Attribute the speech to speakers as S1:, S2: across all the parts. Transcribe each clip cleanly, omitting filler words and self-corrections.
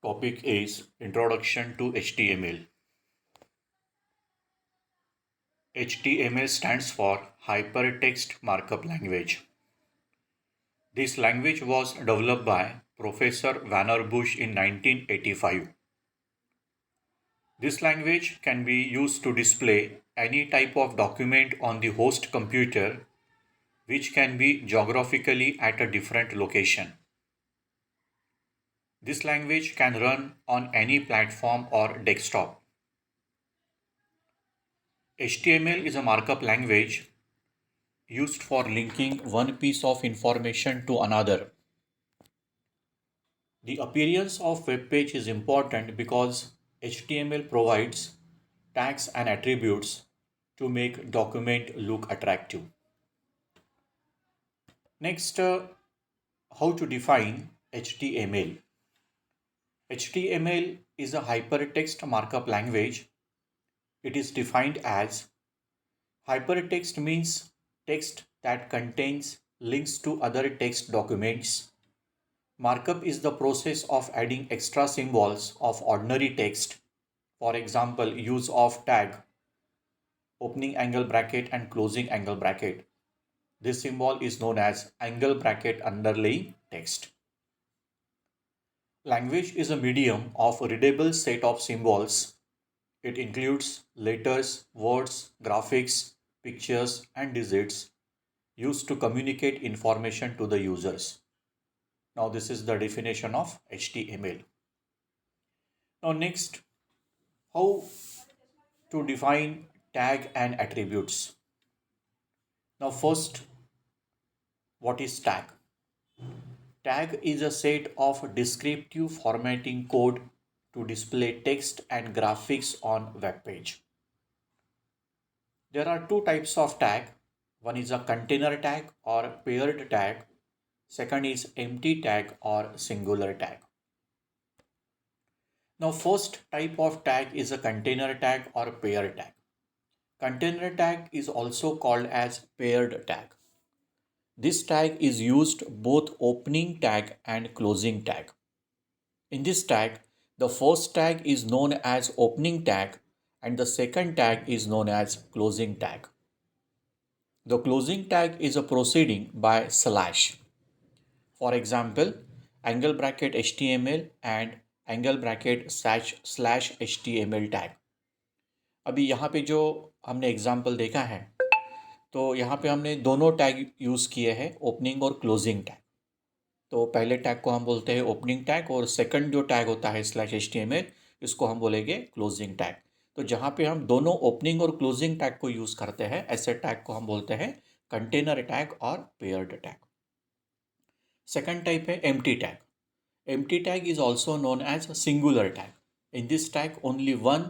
S1: Topic is Introduction to HTML. HTML stands for Hypertext Markup Language. This language was developed by Professor Vannevar Bush in 1985. This language can be used to display any type of document on the host computer, which can be geographically at a different location. This language can run on any platform or desktop. HTML is a markup language used for linking one piece of information to another. The appearance of web page is important because HTML provides tags and attributes to make document look attractive. Next, how to define HTML. HTML is a hypertext markup language. It is defined as hypertext means text that contains links to other text documents. Markup is the process of adding extra symbols of ordinary text. For example, use of tag, opening angle bracket and closing angle bracket. This symbol is known as angle bracket underlying text. Language is a medium of a readable set of symbols. It includes letters, words, graphics, pictures, and digits used to communicate information to the users. Now this is the definition of HTML. Now next, how to define tag and attributes. Now first, what is tag? Tag is a set of descriptive formatting code to display text and graphics on web page. There are two types of tag. One is a container tag or paired tag. Second is empty tag or singular tag. Now first type of tag is a container tag or paired tag. Container tag is also called as paired tag. This tag is used both opening tag and closing tag. In this tag, the first tag is known as opening tag and the second tag is known as closing tag. The closing tag is a proceeding by slash. For example, angle bracket HTML and angle bracket slash HTML tag. अभी यहाँ पे जो हमने example देखा है तो यहाँ पे हमने दोनों टैग यूज़ किए हैं, ओपनिंग और क्लोजिंग टैग। तो पहले टैग को हम बोलते हैं ओपनिंग टैग और सेकंड जो टैग होता है स्लैश HTML, इसको हम बोलेंगे क्लोजिंग टैग। तो जहाँ पे हम दोनों ओपनिंग और क्लोजिंग टैग को यूज़ करते हैं, ऐसे टैग को हम बोलते हैं कंटेनर टैग और पेयर्ड टैग। सेकंड टाइप है empty tag. Empty tag is also known as singular tag. In this tag, only one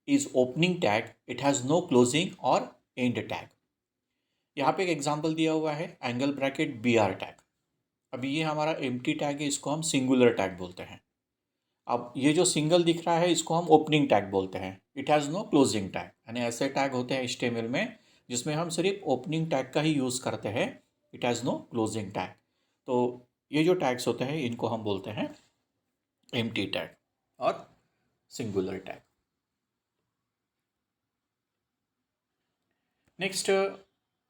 S1: is opening tag. It has no closing or end tag. यहाँ पे एक example दिया हुआ है angle bracket BR tag. अभी ये हमारा एम्प्टी टैग है, इसको हम सिंगुलर टैग बोलते हैं. अब ये जो सिंगल दिख रहा है इसको हम ओपनिंग टैग बोलते हैं. It has no closing tag. यानी ऐसे टैग होते हैं HTML में जिसमें हम सिर्फ ओपनिंग टैग का ही यूज़ करते हैं. It has no closing tag. तो ये जो टैग्स होते हैं इनको हम बोलते हैं एम्प्टी टैग और singular tag. Next,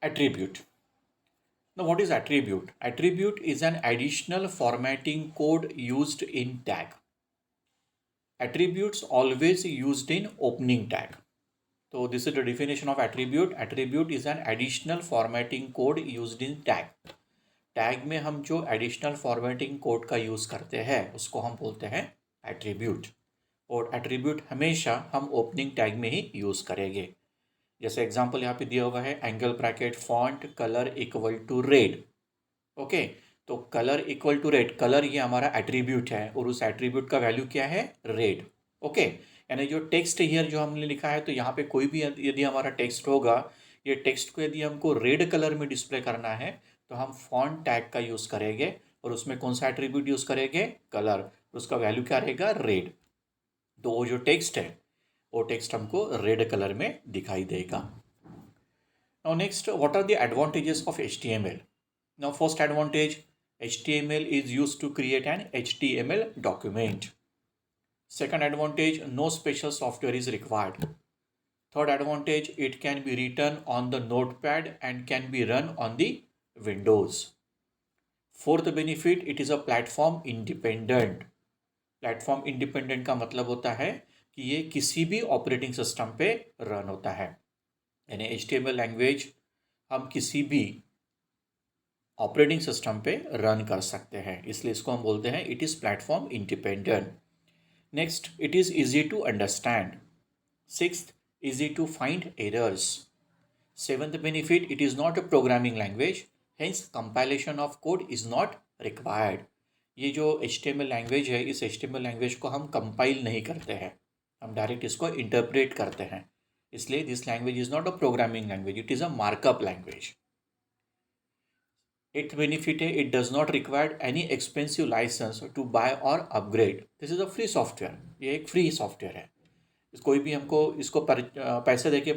S1: attribute. Now what is attribute? Attribute is an additional formatting code used in tag. Attributes always used in opening tag. So this is the definition of attribute. Attribute is an additional formatting code used in tag. Tag में हम जो additional formatting code का use करते हैं उसको हम बोलते हैं एट्रीब्यूट. और एट्रीब्यूट हमेशा हम ओपनिंग टैग में ही यूज़ करेंगे. जैसे एग्जांपल यहाँ पे दिया हुआ है angle bracket font colour equal to red. Okay, तो colour equal to red, colour ये हमारा एट्रीब्यूट है और उस एट्रीब्यूट का वैल्यू क्या है? रेड. ओके, यानी जो टेक्स्ट हियर जो हमने लिखा है तो यहाँ पे कोई भी यदि हमारा टेक्स्ट होगा, ये टेक्स्ट को यदि हमको रेड कलर में डिस्प्ले करना है तो हम फॉन्ट टैग का यूज़ करेंगे और उसमें कौन सा एट्रीब्यूट यूज़ करेंगे? कलर. उसका वैल्यू क्या रहेगा? रेड. तो वो जो टेक्स्ट है वो टेक्स्ट हमको रेड कलर में दिखाई देगा. Now next, what are the advantages of HTML? Now first advantage, HTML is used to create an HTML document. Second advantage, no special software is required. Third advantage, it can be written on the notepad and can be run on the Windows. Fourth benefit, it is a platform independent. Platform independent का मतलब होता है कि ये किसी भी operating system पे run होता है, यानी HTML लैंग्वेज हम किसी भी ऑपरेटिंग सिस्टम पे रन कर सकते हैं, इसलिए इसको हम बोलते हैं it is platform independent. Next, it is easy to understand. Sixth, easy to find errors. Seventh benefit, it is not a programming language, hence compilation of code is not required. ये जो HTML लैंग्वेज है, इस HTML language को हम compile नहीं करते हैं, हम डायरेक्ट इसको इंटरप्रेट करते हैं, इसलिए this language is not a programming language, it is a markup language. Eighth benefit है, it does not require any expensive licence to buy और upgrade. This is a free software, ये एक free software है, कोई भी हमको इसको पैसे देके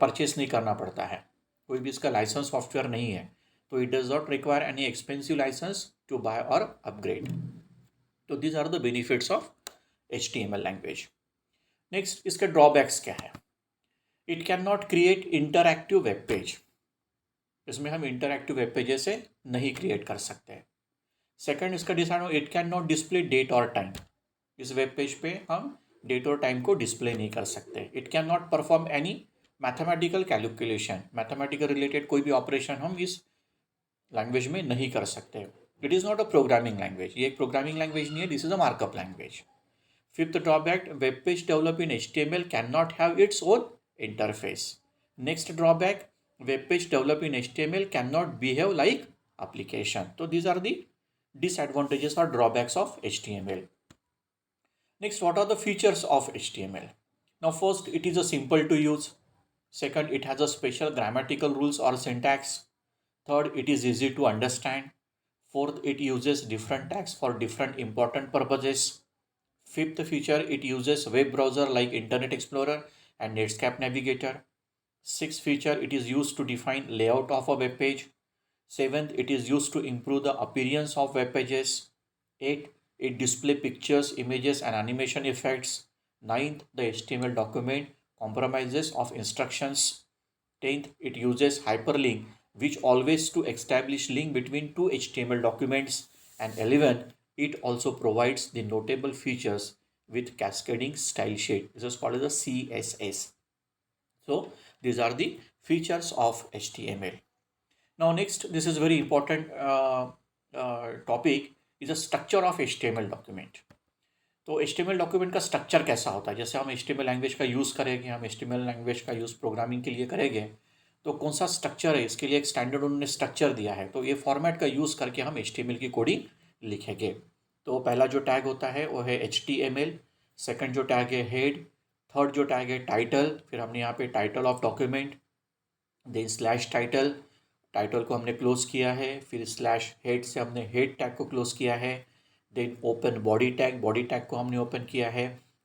S1: परचेस नहीं करना पड़ता है, कोई भी इसका लाइसेंस सॉफ्टवेयर नहीं है, तो it does not require any expensive licence to buy और अपग्रेड. तो these are the benefits of HTML language. Next, इसके ड्रॉबैक्स क्या है? It can not create interactive web page, इसमें हम इंटरैक्टिव वेब पेजेस से नहीं क्रिएट कर सकते. सेकंड, इसका disadvantage, it can not display date और टाइम, इस वेब पेज पे हम डेट और टाइम को डिस्प्ले नहीं कर सकते. It can not perform any mathematical calculation, mathematical related कोई भी ऑपरेशन हम इस लैंग्वेज में नहीं कर सकते. It is not a programming language, ये एक प्रोग्रामिंग लैंग्वेज नहीं है, this is a markup language. Fifth drawback, web page develop in HTML can not have its own interface. Next drawback, web page develop in HTML can not behave like application. So these are the disadvantages or drawbacks of HTML. Next, what are the features of HTML? Now, first, it is a simple to use. Second, it has a special grammatical rules or syntax. Third, it is easy to understand. Fourth, it uses different tags for different important purposes. Fifth feature, it uses web browser like Internet Explorer and Netscape Navigator. Sixth feature, it is used to define layout of a web page. Seventh, it is used to improve the appearance of web pages. Eighth, it displays pictures, images, and animation effects. Ninth, the HTML document compromises of instructions. 10th, it uses hyperlink, which always to establish link between two HTML documents. And 11th, it also provides the notable features with cascading style sheet. This is called as a CSS. So these are the features of HTML. Now next, this is very important topic, is a structure of HTML document. तो HTML document का structure कैसा होता है? जैसे हम HTML language का use करेंगे, हम HTML लैंग्वेज का यूज़ प्रोग्रामिंग के लिए करेंगे, तो कौन सा स्ट्रक्चर है, इसके लिए एक स्टैंडर्ड उन्होंने स्ट्रक्चर दिया है, तो ये फॉर्मेट का यूज़ करके हम HTML की कोडिंग लिखेंगे. तो पहला जो टैग होता है वो है HTML. सेकंड जो टैग है हेड. थर्ड जो टैग है टाइटल. फिर हमने यहाँ पे title of document, then slash title, title को हमने क्लोज किया है. फिर स्लैश हेड से हमने हेड टैग को क्लोज किया है. Then open body tag, body tag को हमने ओपन किया है.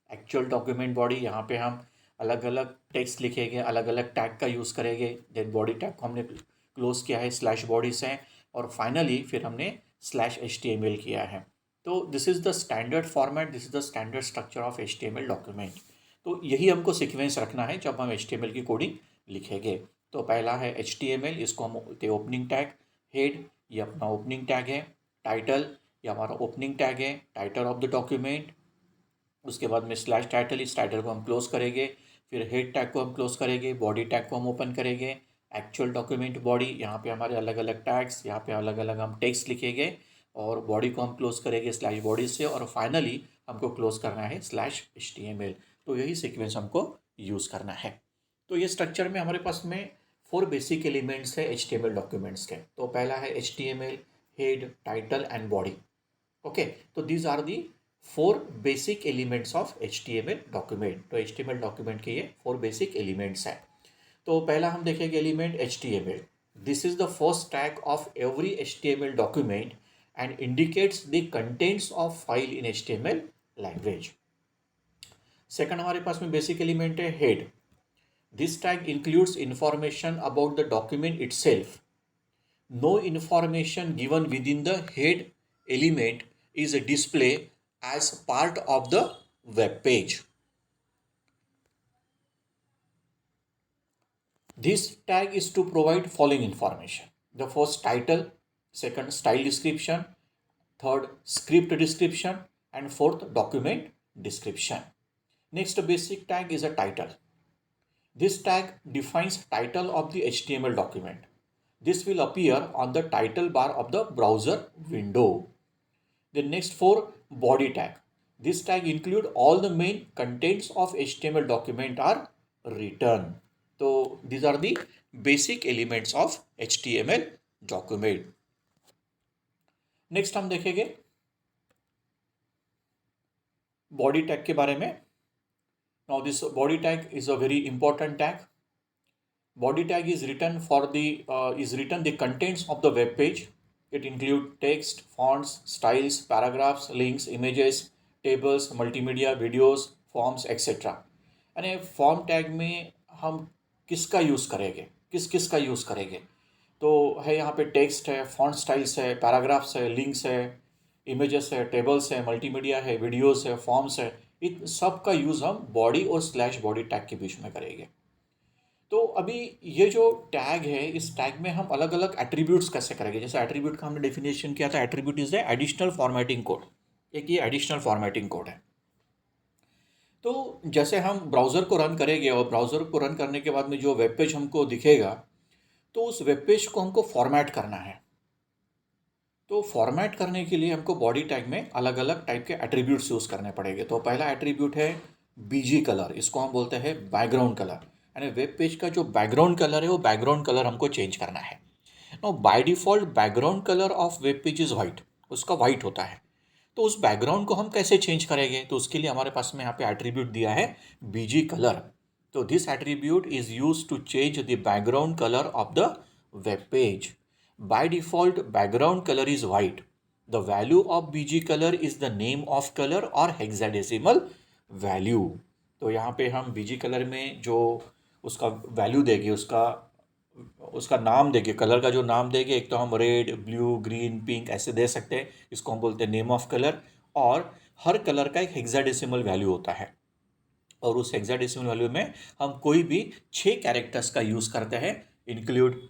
S1: एक्चुअल डॉक्यूमेंट बॉडी, यहाँ पे हम अलग अलग टेक्स्ट लिखेंगे, अलग अलग टैग का यूज़ करेंगे. देन बॉडी टैग को हमने क्लोज किया है स्लैश बॉडी से. और फाइनली फिर हमने स्लैश HTML किया है. तो this is the standard format, this is the standard structure of HTML document. तो यही हमको सीक्वेंस रखना है जब हम HTML की कोडिंग लिखेंगे. तो पहला है HTML, इसको हम बोलते हैं ओपनिंग टैग. हेड, ये अपना ओपनिंग टैग है. टाइटल, ये हमारा ओपनिंग टैग है, टाइटल ऑफ द डॉक्यूमेंट. उसके बाद में स्लैश टाइटल, इस टाइटल को हम क्लोज करेंगे. फिर हेड टैग को हम क्लोज करेंगे, बॉडी टैग को हम ओपन करेंगे. एक्चुअल डॉक्यूमेंट बॉडी, यहाँ पे हमारे अलग अलग टैग्स, यहाँ पे अलग अलग हम टेक्स्ट लिखेंगे और बॉडी को हम क्लोज करेंगे स्लैश बॉडी से. और फाइनली हमको क्लोज करना है स्लैश HTML. तो यही सीक्वेंस हमको यूज़ करना है. तो ये स्ट्रक्चर में हमारे पास में 4 बेसिक एलिमेंट्स है HTML डॉक्यूमेंट्स के. तो पहला है HTML, head, title and body. Okay, तो these are the 4 basic elements of HTML document. तो HTML डॉक्यूमेंट के ये 4 बेसिक एलिमेंट्स हैं. तो पहला हम देखेंगे element HTML. This is the first tag of every HTML document and indicates the contents of file in HTML language. Second हमारे पास में बेसिक एलिमेंट है head. This tag includes information about the document itself. No information given within the head element is displayed as part of the web page. This tag is to provide following information. The first, title, second, style description, third, script description, and fourth, document description. Next basic tag is a title. This tag defines title of the HTML document. This will appear on the title bar of the browser window. The next four, body tag. This tag include all the main contents of HTML document are written. So these are the basic elements of HTML document. Next हम देखेंगे body tag के बारे में. Now this body tag is a very important tag. Body tag is written the contents of the web page. It include text, fonts, styles, paragraphs, links, images, tables, multimedia, videos, forms, etc. यानी form tag में हम किसका use करेंगे, किसका use करेंगे. तो है यहाँ पे टेक्स्ट है, फॉन्ट स्टाइल्स है, पैराग्राफ्स है, लिंक्स है, इमेजेस है, टेबल्स है, मल्टीमीडिया है, वीडियोस है, फॉर्म्स है. इन सब का यूज़ हम बॉडी और स्लैश बॉडी टैग के बीच में करेंगे. तो अभी ये जो टैग है, इस टैग में हम अलग अलग एट्रीब्यूट्स कैसे करेंगे. जैसे एट्रीब्यूट का हमने डेफिनेशन किया था, attribute is the additional formatting code. एक ये एडिशनल फॉर्मेटिंग कोड है. तो जैसे हम ब्राउज़र को रन करेंगे और ब्राउज़र को रन करने के बाद में जो वेब पेज हमको दिखेगा, तो उस वेब पेज को हमको फॉर्मेट करना है. तो फॉर्मेट करने के लिए हमको बॉडी टैग में अलग अलग टाइप के एट्रीब्यूट्स यूज़ करने पड़ेंगे. तो पहला एट्रीब्यूट है बीजी कलर. इसको हम बोलते हैं बैकग्राउंड कलर. यानी वेब पेज का जो बैकग्राउंड कलर है, वो बैकग्राउंड कलर हमको चेंज करना है. No by default background colour of web page is white. उसका वाइट होता है. तो उस बैकग्राउंड को हम कैसे चेंज करेंगे, तो उसके लिए हमारे पास में यहाँ पे एट्रीब्यूट दिया है बीजी कलर. तो this attribute is use to change the background colour of the web page. By default background colour is white. The value of BG colour is the name of colour और hexadecimal value. तो यहाँ पे हम BG colour में जो उसका value देंगे, उसका नाम देंगे, कलर का जो नाम देंगे, एक तो हम रेड, ब्लू, ग्रीन, पिंक ऐसे दे सकते हैं. इसको हम बोलते हैं नेम ऑफ कलर. और हर कलर का एक हेक्साडेसिमल वैल्यू होता है, और उस हेक्साडेसिमल वैल्यू में हम कोई भी 6 कैरेक्टर्स का यूज़ करते हैं, इंक्लूड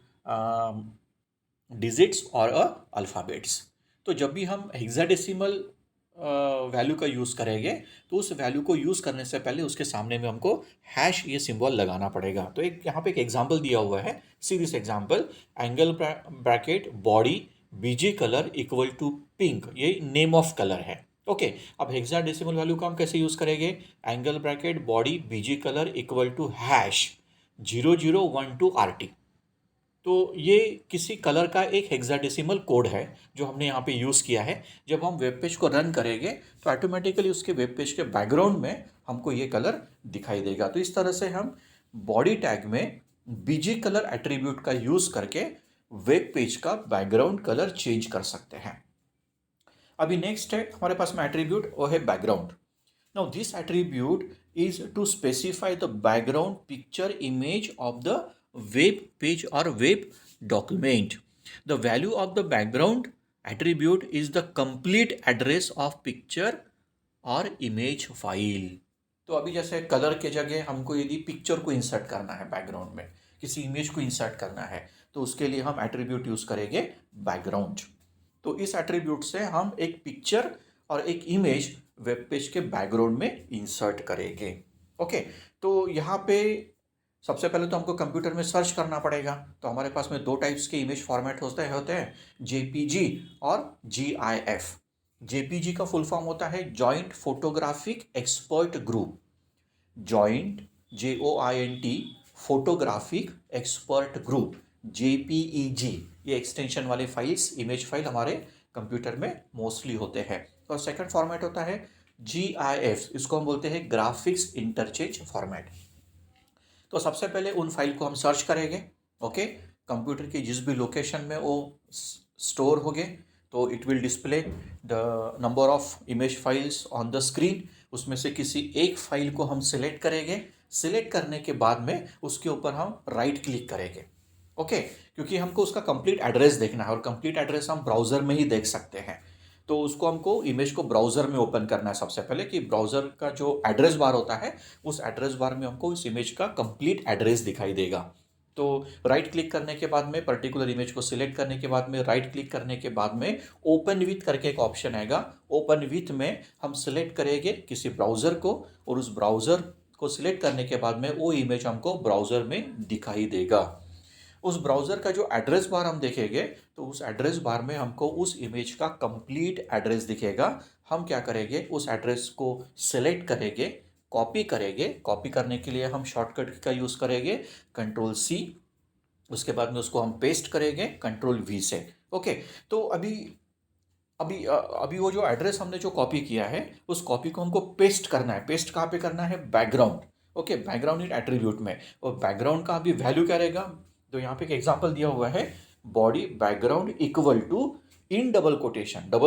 S1: डिजिट्स और अल्फ़ाबेट्स. तो जब भी हम हेक्साडेसिमल वैल्यू का यूज़ करेंगे, तो उस वैल्यू को यूज़ करने से पहले उसके सामने में हमको हैश ये सिंबल लगाना पड़ेगा. तो एक यहाँ पे एक एग्जांपल दिया हुआ है. See this example, angle bracket body BG colour equal to pink. ये नेम ऑफ कलर है. ओके. अब हेक्साडेसिमल वैल्यू का हम कैसे यूज़ करेंगे, angle bracket body BG colour equal to hash 0012 RT. तो ये किसी कलर का एक हेक्साडेसिमल कोड है जो हमने यहाँ पे यूज़ किया है. जब हम वेब पेज को रन करेंगे तो ऑटोमेटिकली उसके वेब पेज के बैकग्राउंड में हमको ये कलर दिखाई देगा. तो इस तरह से हम बॉडी टैग में बीजी कलर एट्रीब्यूट का यूज़ करके वेब पेज का बैकग्राउंड कलर चेंज कर सकते हैं. अभी नेक्स्ट है हमारे पास में एट्रीब्यूट, वो है background. Now this attribute is to specify the background picture image of the web page or web document. The value of the background attribute is the complete address of picture or image file. तो अभी जैसे colour के जगह हमको यदि picture को insert करना है बैकग्राउंड में, किसी इमेज को इंसर्ट करना है, तो उसके लिए हम एट्रीब्यूट यूज़ करेंगे बैकग्राउंड. तो इस एट्रीब्यूट से हम एक पिक्चर और एक इमेज वेब पेज के बैकग्राउंड में इंसर्ट करेंगे. ओके. तो यहाँ पे सबसे पहले तो हमको कंप्यूटर में सर्च करना पड़ेगा. तो हमारे पास में 2 टाइप्स के इमेज फॉर्मेट होते हैं, JPG और GIF. JPG का फुल फॉर्म होता है joint photographic expert group. Joint JOINT photographic expert group, JPEG. ये एक्सटेंशन वाले फाइल्स, इमेज फाइल हमारे कंप्यूटर में मोस्टली होते हैं. और सेकंड फॉर्मेट होता है GIF. इसको हम बोलते हैं ग्राफिक्स इंटरचेंज फॉर्मेट. तो सबसे पहले उन फाइल को हम सर्च करेंगे. ओके. कंप्यूटर की जिस भी लोकेशन में वो स्टोर होंगे, तो it will display the number of image files on the screen. उसमें से किसी एक फाइल को हम सिलेक्ट करेंगे. सिलेक्ट करने के बाद में उसके ऊपर हम राइट क्लिक करेंगे. ओके. क्योंकि हमको उसका कंप्लीट एड्रेस देखना है, और कंप्लीट एड्रेस हम ब्राउज़र में ही देख सकते हैं. तो उसको हमको इमेज को ब्राउज़र में ओपन करना है सबसे पहले, कि ब्राउज़र का जो एड्रेस बार होता है उस एड्रेस बार में हमको इस इमेज का कंप्लीट एड्रेस दिखाई देगा। तो राइट क्लिक करने के बाद में पर्टिकुलर इमेज को सिलेक्ट करने के बाद में राइट क्लिक करने के बाद में ओपन विथ करके एक ऑप्शन आएगा। ओपन विथ में हम सिलेक्ट करेंगे किसी ब्राउज़र को, और उस ब्राउज़र को सिलेक्ट करने के बाद में वो इमेज हमको ब्राउज़र में दिखाई देगा। उस ब्राउज़र का जो एड्रेस बार हम देखेंगे तो उस एड्रेस बार में हमको उस इमेज का कंप्लीट एड्रेस दिखेगा। हम क्या करेंगे, उस एड्रेस को सिलेक्ट करेंगे, कॉपी करेंगे। कॉपी करने के लिए हम शॉर्टकट का यूज़ करेंगे कंट्रोल सी, उसके बाद में उसको हम पेस्ट करेंगे कंट्रोल वी से। ओके, तो अभी अभी अभी वो जो एड्रेस हमने जो कॉपी किया है उस कॉपी को हमको पेस्ट करना है। पेस्ट कहाँ पे करना है, बैकग्राउंड। ओके, बैकग्राउंड इन एट्रीब्यूट में। और बैकग्राउंड का अभी वैल्यू क्या रहेगा, तो यहाँ पे एक एग्जांपल दिया हुआ है, body background equal to in double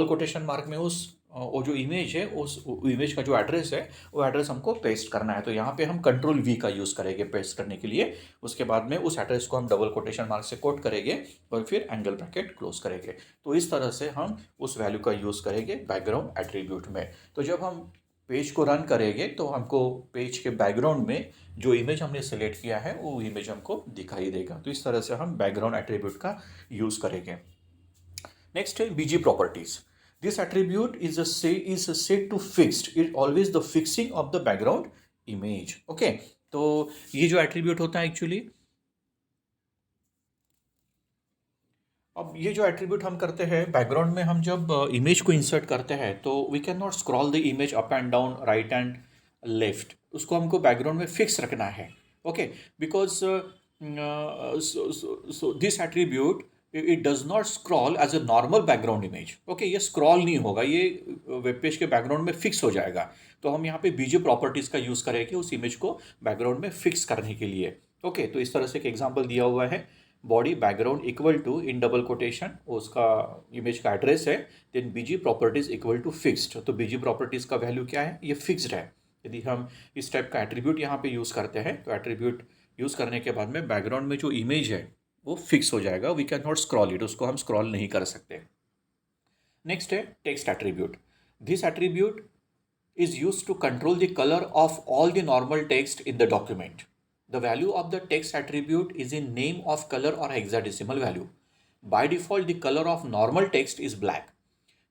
S1: quotation mark में उस वो जो इमेज है उस इमेज का जो एड्रेस है वो एड्रेस हमको पेस्ट करना है। तो यहाँ पे हम कंट्रोल वी का यूज़ करेंगे पेस्ट करने के लिए। उसके बाद में उस एड्रेस को हम डबल कोटेशन मार्क से कोट करेंगे और फिर एंगल ब्रैकेट क्लोज करेंगे। तो इस तरह से हम उस वैल्यू का यूज़ करेंगे बैकग्राउंड एट्रीब्यूट में। तो जब हम पेज को रन करेंगे तो हमको पेज के बैकग्राउंड में जो इमेज हमने सेलेक्ट किया है वो इमेज हमको दिखाई देगा। तो इस तरह से हम बैकग्राउंड एट्रीब्यूट का यूज़ करेंगे। नेक्स्ट है BG properties. This attribute is set to fixed, it always the fixing of the background image. Okay, तो ये जो एट्रीब्यूट होता है एक्चुअली, अब ये जो एट्रीब्यूट हम करते हैं बैकग्राउंड में, हम जब इमेज को इंसर्ट करते हैं तो we can not scroll the image up and down, right and left. उसको हमको बैकग्राउंड में फिक्स रखना है। Okay, because so this attribute it does not scroll as a normal background image. Okay, ये स्क्रॉल नहीं होगा, ये वेब पेज के बैकग्राउंड में फिक्स हो जाएगा। तो हम यहाँ पे बीजे प्रॉपर्टीज़ का यूज़ करेंगे उस इमेज को बैकग्राउंड में फिक्स करने के लिए। ओके, तो इस तरह से एक एग्जाम्पल दिया हुआ है, body background equal to in double quotation, उसका इमेज का एड्रेस है, then BG properties equal to fixed. तो बीजी प्रॉपर्टीज का वैल्यू क्या है, ये फिक्स्ड है। यदि हम इस टाइप का एट्रीब्यूट यहाँ पे यूज़ करते हैं तो एट्रीब्यूट यूज़ करने के बाद में बैकग्राउंड में जो इमेज है वो फिक्स हो जाएगा, we can not scroll it, उसको हम स्क्रॉल नहीं कर सकते। नेक्स्ट है text attribute. This attribute is used to control the color of all the normal text in the document. The value of the text attribute is in name of color or hexadecimal value. By default, the color of normal text is black.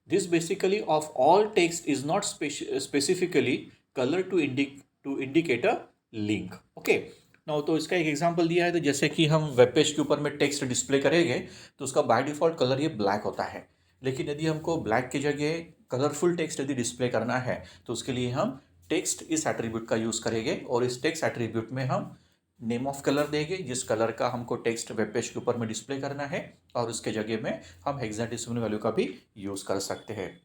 S1: This basically of all text is not specifically color to indicate a link. Okay. Now, तो इसका एक example दिया है, तो जैसे कि हम web page के ऊपर में टेक्स्ट डिस्प्ले करेंगे तो उसका बाय डिफॉल्ट कलर ये ब्लैक होता है। लेकिन यदि हमको ब्लैक की जगह कलरफुल टेक्स्ट यदि डिस्प्ले करना है तो उसके लिए हम टेक्स्ट इस एट्रीब्यूट का यूज़ करेंगे, और इस टेक्स्ट एट्रीब्यूट में हम नेम ऑफ कलर देंगे जिस कलर का हमको टेक्स्ट वेब पेज के ऊपर में डिस्प्ले करना है, और उसके जगह में हम हेक्साडेसिमल वैल्यू का भी यूज़ कर सकते हैं।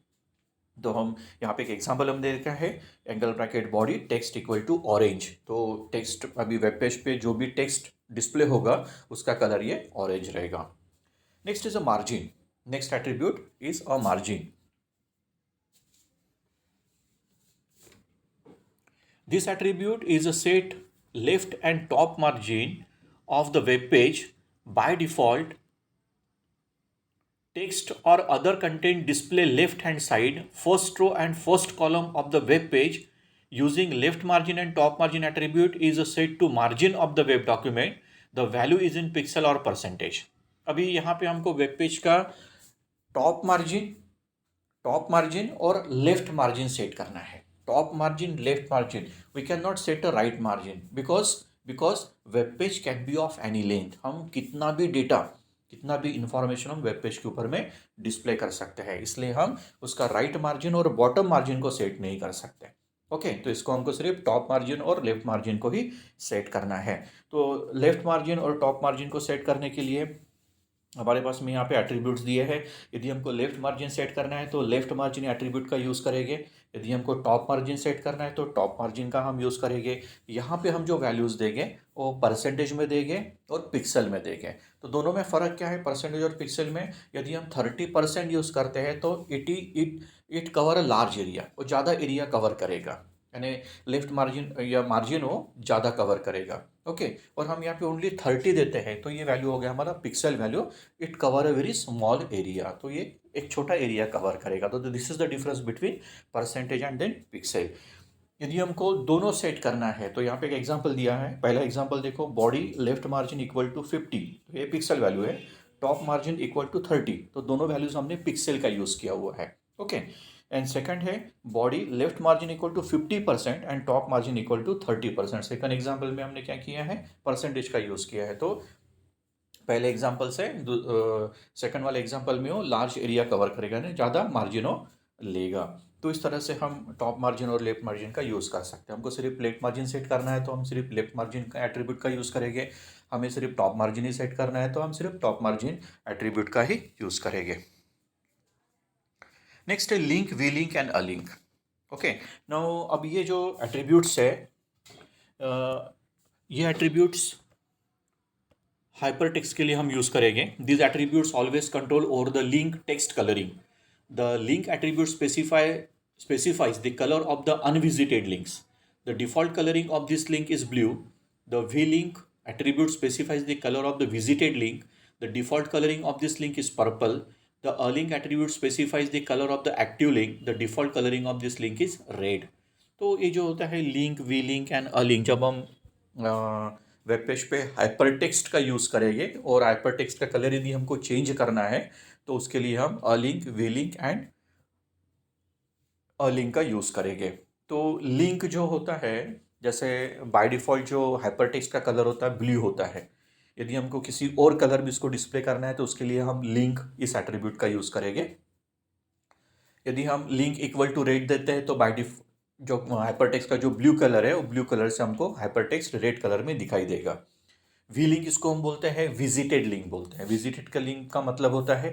S1: तो हम यहाँ पे एक एग्जांपल हम दे रखा है, angle bracket body text equal to orange. तो टेक्स्ट अभी वेब पेज पे जो भी टेक्स्ट डिस्प्ले होगा उसका कलर ये ऑरेंज रहेगा। Next is a margin. Next attribute is a margin. This attribute is a set left and top margin of the web page. By default, text or other content display left hand side, first row and first column of the web page. Using left margin and top margin attribute is a set to margin of the web document. The value is in pixel or percentage. अभी यहाँ पे हमको web page का top margin और left margin set करना है। Top margin, left margin, we can not set a right margin because web page can be of any length. हम कितना भी डेटा, कितना भी इंफॉर्मेशन हम वेब पेज के ऊपर में डिस्प्ले कर सकते हैं, इसलिए हम उसका राइट मार्जिन और बॉटम मार्जिन को सेट नहीं कर सकते। ओके, तो इसको हमको सिर्फ टॉप मार्जिन और लेफ्ट मार्जिन को ही सेट करना है। तो लेफ्ट मार्जिन और टॉप मार्जिन को सेट करने के लिए हमारे पास में यहाँ पे एट्रीब्यूट्स दिए हैं। यदि हमको लेफ्ट मार्जिन सेट करना है तो लेफ्ट मार्जिन एट्रीब्यूट का यूज़ करेंगे। यदि हमको टॉप मार्जिन सेट करना है तो टॉप मार्जिन का हम यूज़ करेंगे। यहाँ पे हम जो वैल्यूज़ देंगे वो परसेंटेज में देंगे और पिक्सल में देंगे। तो दोनों में फ़र्क क्या है, परसेंटेज और पिक्सल में? यदि हम 30% यूज़ करते हैं तो it cover a large area, वो ज़्यादा एरिया कवर करेगा, यानी लेफ्ट मार्जिन या मार्जिन वो ज़्यादा कवर करेगा। ओके, और हम यहाँ पे ओनली 30 देते हैं तो ये वैल्यू हो गया हमारा pixel value, it cover a very small area. तो ये एक छोटा एरिया कवर करेगा। तो this is the difference between percentage and then pixel. यदि हमको दोनों सेट करना है तो यहाँ पे एक एग्जांपल दिया है। पहला एग्जांपल देखो, body left margin equal to 50, तो ये पिक्सल वैल्यू है। टॉप मार्जिन इक्वल टू 30, तो दोनों वैल्यूज हमने पिक्सल का यूज़ किया हुआ है। ओके। एंड सेकंड है body left margin equal to 50% and top margin equal to 30%। Second example में हमने क्या किया है, परसेंटेज का यूज़ किया है। तो पहले एग्जाम्पल से सेकंड वाले एग्जाम्पल में वो लार्ज एरिया कवर करेगा, ना ज़्यादा मार्जिनो लेगा। तो इस तरह से हम टॉप मार्जिन और लेफ्ट मार्जिन का यूज़ कर सकते हैं। हमको सिर्फ लेफ्ट मार्जिन सेट करना है तो हम सिर्फ लेफ्ट मार्जिन का एट्रीब्यूट का यूज़ करेंगे। हमें सिर्फ टॉप मार्जिन ही सेट करना है तो हम सिर्फ टॉप मार्जिन एट्रीब्यूट का ही यूज़ करेंगे। नेक्स्ट है link, V link and A link. Okay. Now अब ये जो एट्रीब्यूट्स है, ये एट्रीब्यूट्स हाइपरटेक्स्ट के लिए हम यूज करेंगे। these attributes always control over the link text coloring. The link attribute specifies the color of the unvisited links. The default coloring of this link is blue. The vlink attribute specifies the color of the visited link. The default coloring of this link is purple. The alink attribute specifies the color of the active link. The default coloring of this link is red. तो ये जो होता है link, V link and अलिंक, जब हम web page पे hyper text का use करेंगे और हाइपर टेक्स्ट का कलर यदि हमको चेंज करना है तो उसके लिए हम अलिंक, वी लिंक एंड अलिंक का यूज़ करेंगे। तो लिंक जो होता है, जैसे बाय डिफ़ॉल्ट जो हाइपर टेक्स्ट का कलर होता है ब्लू होता है। यदि हमको किसी और कलर में इसको डिस्प्ले करना है तो उसके लिए हम लिंक इस एट्रीब्यूट का यूज़ करेंगे। यदि हम लिंक इक्वल टू रेड देते हैं तो जो हाइपरटेक्स्ट का जो ब्लू कलर है वो ब्लू कलर से हमको हाइपरटेक्स्ट रेड कलर में दिखाई देगा। वी लिंक इसको हम बोलते हैं विजिटेड लिंक बोलते हैं। विजिटेड का लिंक का मतलब होता है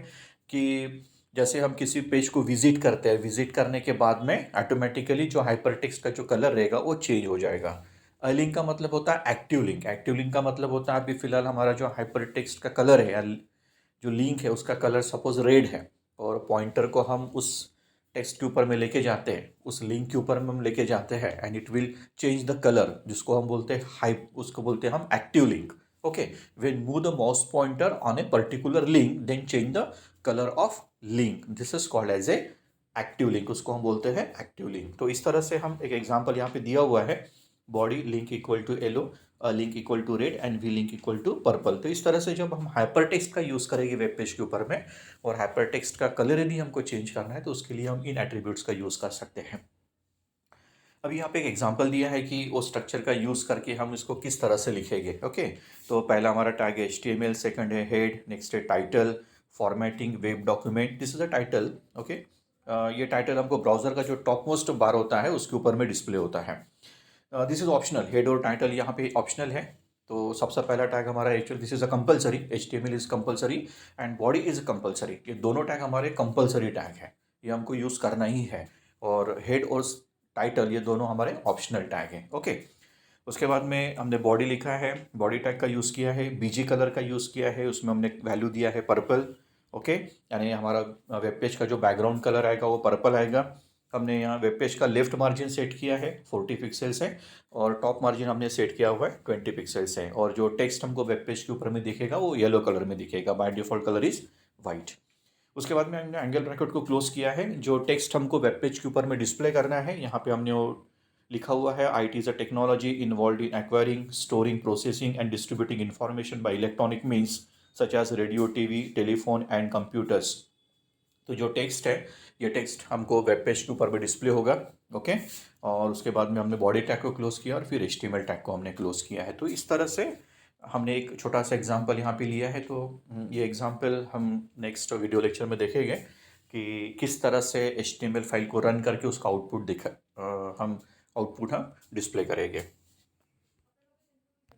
S1: कि जैसे हम किसी पेज को विजिट करते हैं, विजिट करने के बाद में ऑटोमेटिकली जो हाइपरटेक्स्ट का जो कलर रहेगा वो चेंज हो जाएगा। अ लिंक का मतलब होता है एक्टिव लिंक। एक्टिव लिंक का मतलब होता है अभी फिलहाल हमारा जो हाइपरटेक्स्ट का कलर है या जो लिंक है उसका कलर सपोज रेड है और पॉइंटर को हम उस टेक्स्ट के ऊपर में लेके जाते हैं, उस लिंक के ऊपर में हम लेके जाते हैं and it will change the colour, जिसको हम बोलते हैं हाइप, उसको बोलते हैं हम active link. Okay. When move the mouse pointer on a particular link then change the colour of link, this is called as a active link, उसको हम बोलते हैं एक्टिव लिंक। तो इस तरह से हम एक एग्जाम्पल यहाँ पे दिया हुआ है, body link equal to yellow, link equal to red and V link equal to purple. तो इस तरह से जब हम हाइपर टेक्स्ट का यूज़ करेंगे वेब पेज के ऊपर में और हाइपर टेक्स्ट का कलर यदि हमको चेंज करना है तो उसके लिए हम इन एट्रीब्यूट्स का यूज़ कर सकते हैं। अभी यहाँ पे एक एग्जांपल दिया है कि वो स्ट्रक्चर का यूज़ करके हम इसको किस तरह से लिखेंगे। ओके। तो पहला हमारा टैग है HTML, सेकंड है हेड, नेक्स्ट है title, formatting, web document, this is a title. Okay. ये टाइटल हमको ब्राउज़र का जो टॉप मोस्ट बार होता है उसके ऊपर में डिस्प्ले होता है। दिस इज ऑप्शनल, हेड और टाइटल यहाँ पे ऑप्शनल है। तो सबसे पहला टैग हमारा actual this is a compulsory, HTML is compulsory and body is compulsory. ये दोनों टैग हमारे कंपलसरी टैग है, ये हमको यूज़ करना ही है। और हेड और टाइटल ये दोनों हमारे ऑप्शनल टैग हैं। ओके। उसके बाद में हमने बॉडी लिखा है, बॉडी टैग का यूज़ किया है, बीजी कलर का यूज़ किया है, उसमें हमने वैल्यू दिया है पर्पल। ओके। यानी हमारा वेब पेज का जो बैकग्राउंड कलर आएगा वो पर्पल आएगा। हमने यहाँ वेब पेज का लेफ्ट मार्जिन सेट किया है 40 पिक्सल्स है और टॉप मार्जिन हमने सेट किया हुआ है 20 पिक्सल्स है। और जो टेक्स्ट हमको वेब पेज के ऊपर में दिखेगा वो येलो कलर में दिखेगा, by default colour is white. उसके बाद में हमने एंगल ब्रैकेट को क्लोज किया है। जो टेक्स्ट हमको वेब पेज के ऊपर में डिस्प्ले करना है यहाँ पे हमने वो लिखा हुआ है, IT is a technology involve in acquiring, storing, processing and distributing information by electronic means such as radio, TV, telephone and computers. तो जो टेक्स्ट है ये टेक्स्ट हमको वेब पेज के ऊपर में डिस्प्ले होगा। ओके। और उसके बाद में हमने बॉडी टैग को क्लोज किया और फिर HTML टैग को हमने क्लोज किया है। तो इस तरह से हमने एक छोटा सा एग्जांपल यहाँ पे लिया है। तो ये एग्जांपल हम नेक्स्ट वीडियो लेक्चर में देखेंगे कि किस तरह से HTML फाइल को रन करके उसका आउटपुट हम डिस्प्ले करेंगे।